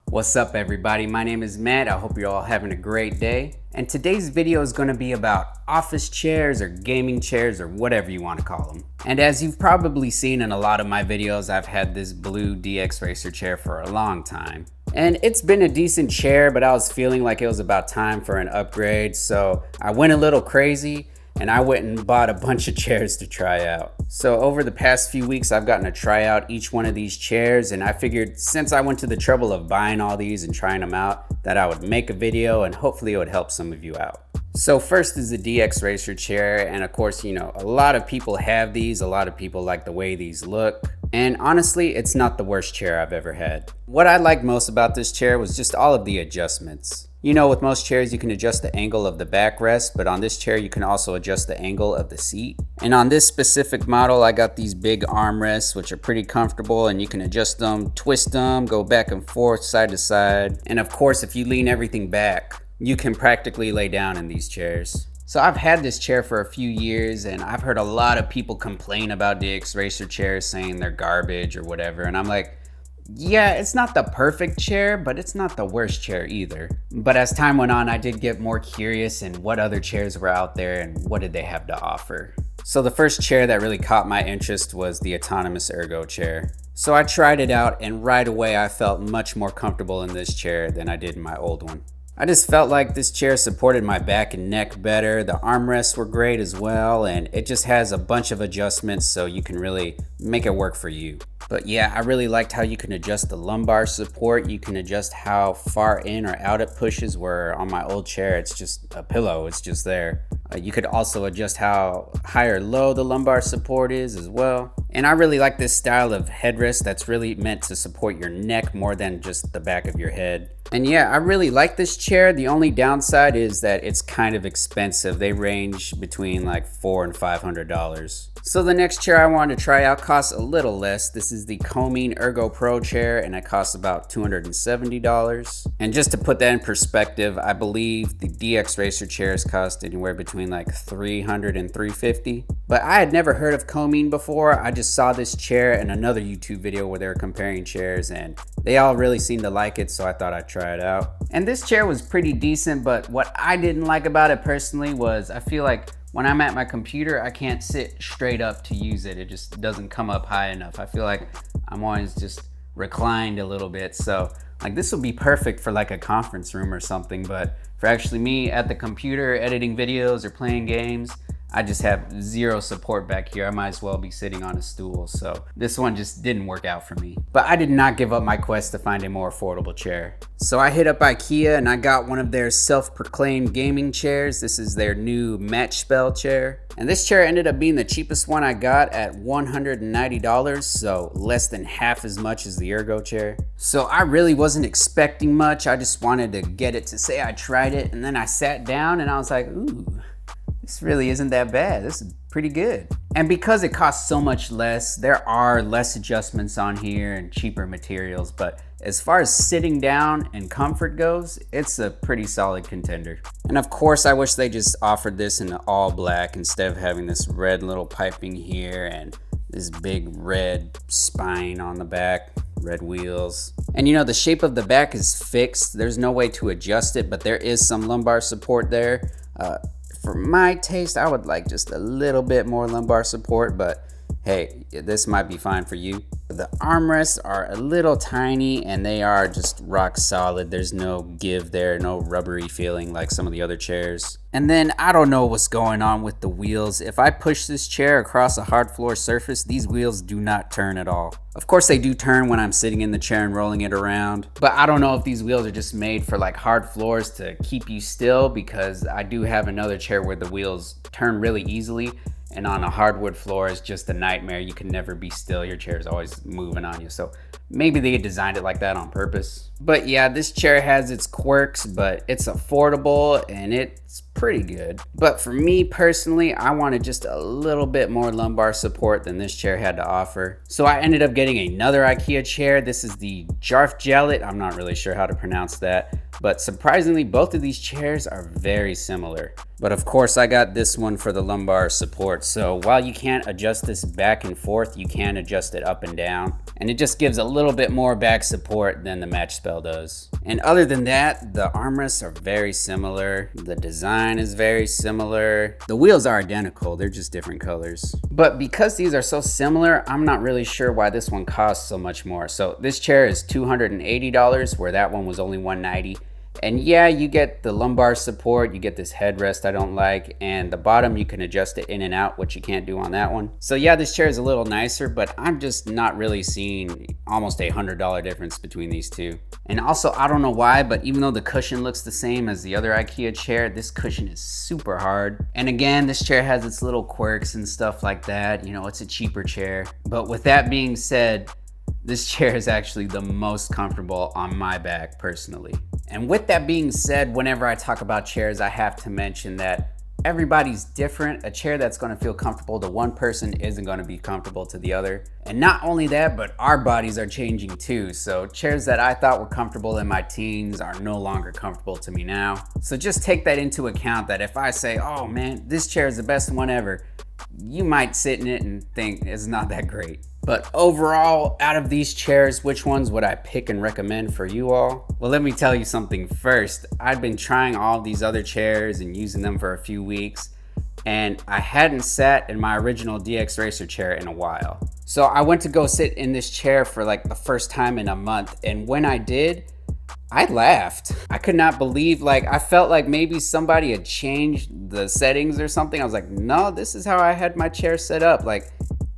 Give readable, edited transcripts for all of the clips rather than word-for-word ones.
What's up everybody, my name is Matt. I hope you're all having a great day. And today's video is going to be about office chairs or gaming chairs or whatever you want to call them. And as you've probably seen in a lot of my videos, I've had this blue DX Racer chair for a long time. And it's been a decent chair, but I was feeling like it was about time for an upgrade. So I went a little crazy and I went and bought a bunch of chairs to try out. So over the past few weeks, I've gotten to try out each one of these chairs, and I figured since I went to the trouble of buying all these and trying them out, that I would make a video and hopefully it would help some of you out. So first is the DX Racer chair, and of course, you know, a lot of people have these, a lot of people like the way these look. And honestly, it's not the worst chair I've ever had. What I liked most about this chair was just all of the adjustments. You know, with most chairs, you can adjust the angle of the backrest, but on this chair, you can also adjust the angle of the seat. And on this specific model, I got these big armrests, which are pretty comfortable, and you can adjust them, twist them, go back and forth, side to side. And of course, if you lean everything back, you can practically lay down in these chairs. So I've had this chair for a few years, and I've heard a lot of people complain about DX Racer chairs, saying they're garbage or whatever, and I'm like, yeah, it's not the perfect chair, but it's not the worst chair either. But as time went on, I did get more curious in what other chairs were out there and what did they have to offer. So the first chair that really caught my interest was the Autonomous Ergo chair. So I tried it out, and right away I felt much more comfortable in this chair than I did in my old one. I just felt like this chair supported my back and neck better. The armrests were great as well, and it just has a bunch of adjustments so you can really make it work for you. But yeah, I really liked how you can adjust the lumbar support. You can adjust how far in or out it pushes, where on my old chair it's just a pillow, it's just there. You could also adjust how high or low the lumbar support is as well. And I really like this style of headrest that's really meant to support your neck more than just the back of your head. And yeah, I really like this chair. The only downside is that it's kind of expensive. They range between like $400 and $500. So the next chair I wanted to try out costs a little less. This is the Comeen Ergo Pro chair, and it costs about $270. And just to put that in perspective, I believe the DX Racer chairs cost anywhere between like $300 and $350. But I had never heard of Comeen before. I just saw this chair in another YouTube video where they were comparing chairs, and they all really seemed to like it, so I thought I'd try it out. And this chair was pretty decent, but what I didn't like about it personally was I feel like when I'm at my computer, I can't sit straight up to use it. It just doesn't come up high enough. I feel like I'm always just reclined a little bit. So like this would be perfect for like a conference room or something, but for actually me at the computer editing videos or playing games, I just have zero support back here. I might as well be sitting on a stool. So this one just didn't work out for me. But I did not give up my quest to find a more affordable chair. So I hit up IKEA and I got one of their self-proclaimed gaming chairs. This is their new Match Spell chair. And this chair ended up being the cheapest one I got at $190, so less than half as much as the Ergo chair. So I really wasn't expecting much. I just wanted to get it to say I tried it, and then I sat down and I was like, ooh, this really isn't that bad. This is pretty good. And because it costs so much less, there are less adjustments on here and cheaper materials, but as far as sitting down and comfort goes, it's a pretty solid contender. And of course, I wish they just offered this in all black instead of having this red little piping here and this big red spine on the back, red wheels. And you know, the shape of the back is fixed. There's no way to adjust it, but there is some lumbar support there. For my taste, I would like just a little bit more lumbar support, but hey, this might be fine for you. The armrests are a little tiny and they are just rock solid. There's no give there, no rubbery feeling like some of the other chairs. And then I don't know what's going on with the wheels. If I push this chair across a hard floor surface, these wheels do not turn at all. Of course they do turn when I'm sitting in the chair and rolling it around, but I don't know if these wheels are just made for like hard floors to keep you still, because I do have another chair where the wheels turn really easily. And on a hardwood floor, it's just a nightmare. You can never be still. Your chair is always moving on you. So maybe they designed it like that on purpose. But yeah, this chair has its quirks, but it's affordable and it's pretty good. But for me personally, I wanted just a little bit more lumbar support than this chair had to offer. So I ended up getting another IKEA chair. This is the Jarfjallet. I'm not really sure how to pronounce that, but surprisingly, both of these chairs are very similar. But of course, I got this one for the lumbar support. So while you can't adjust this back and forth, you can adjust it up and down. And it just gives a little bit more back support than the Match Spell does. And other than that, the armrests are very similar. The design is very similar. The wheels are identical, they're just different colors. But because these are so similar, I'm not really sure why this one costs so much more. So this chair is $280, where that one was only $190. And yeah, you get the lumbar support, you get this headrest I don't like, and the bottom you can adjust it in and out, which you can't do on that one. So yeah, this chair is a little nicer, but I'm just not really seeing almost $100 difference between these two. And also, I don't know why, but even though the cushion looks the same as the other IKEA chair, this cushion is super hard. And again, this chair has its little quirks and stuff like that. You know, it's a cheaper chair. But with that being said, this chair is actually the most comfortable on my back personally. And with that being said, whenever I talk about chairs, I have to mention that everybody's different. A chair that's going to feel comfortable to one person isn't going to be comfortable to the other. And not only that, but our bodies are changing too. So chairs that I thought were comfortable in my teens are no longer comfortable to me now. So just take that into account, that if I say, oh man, this chair is the best one ever, you might sit in it and think it's not that great. But overall, out of these chairs, which ones would I pick and recommend for you all? Well, let me tell you something first. I've been trying all these other chairs and using them for a few weeks, and I hadn't sat in my original DX Racer chair in a while. So I went to go sit in this chair for like the first time in a month, and when I did, I laughed. I could not believe, like, I felt like maybe somebody had changed the settings or something. I was like, no, this is how I had my chair set up. Like,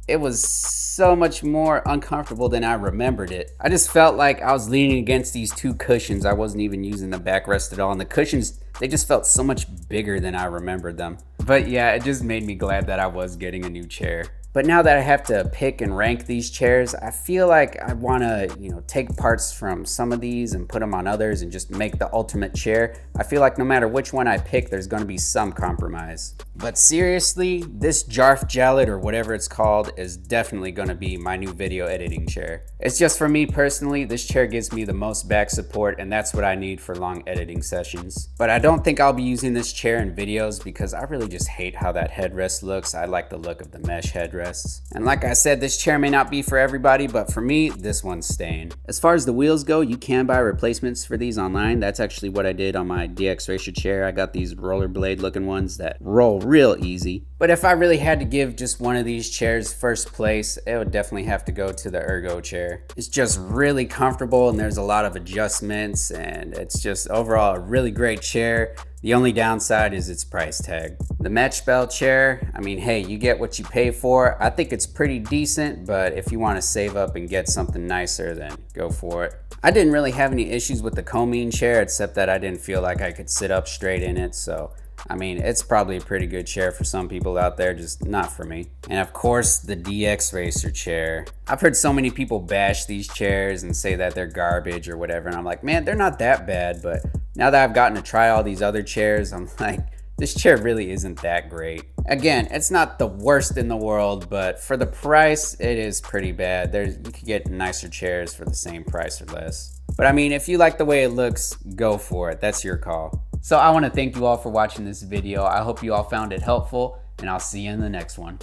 it was so much more uncomfortable than I remembered it. I just felt like I was leaning against these two cushions. I wasn't even using the backrest at all. And the cushions, they just felt so much bigger than I remembered them. But yeah, it just made me glad that I was getting a new chair. But now that I have to pick and rank these chairs, I feel like I want to, take parts from some of these and put them on others and just make the ultimate chair. I feel like no matter which one I pick, there's going to be some compromise. But seriously, this Jarf Jalad, or whatever it's called, is definitely going to be my new video editing chair. It's just, for me personally, this chair gives me the most back support, and that's what I need for long editing sessions. But I don't think I'll be using this chair in videos because I really just hate how that headrest looks. I like the look of the mesh headrest. And like I said, this chair may not be for everybody, but for me, this one's staying. As far as the wheels go, you can buy replacements for these online. That's actually what I did on my DX Racer chair. I got these rollerblade looking ones that roll real easy. But if I really had to give just one of these chairs first place, it would definitely have to go to the Ergo chair. It's just really comfortable, and there's a lot of adjustments, and it's just overall a really great chair. The only downside is its price tag. The Match Spell chair, I mean, hey, you get what you pay for. I think it's pretty decent, but if you want to save up and get something nicer, then go for it. I didn't really have any issues with the Comeen chair, except that I didn't feel like I could sit up straight in it, so I mean, it's probably a pretty good chair for some people out there, just not for me. And of course, the DX Racer chair. I've heard so many people bash these chairs and say that they're garbage or whatever, and I'm like, man, they're not that bad. But now that I've gotten to try all these other chairs, I'm like, this chair really isn't that great. Again, it's not the worst in the world, but for the price, it is pretty bad. You could get nicer chairs for the same price or less. But I mean, if you like the way it looks, go for it. That's your call. So I want to thank you all for watching this video. I hope you all found it helpful, and I'll see you in the next one.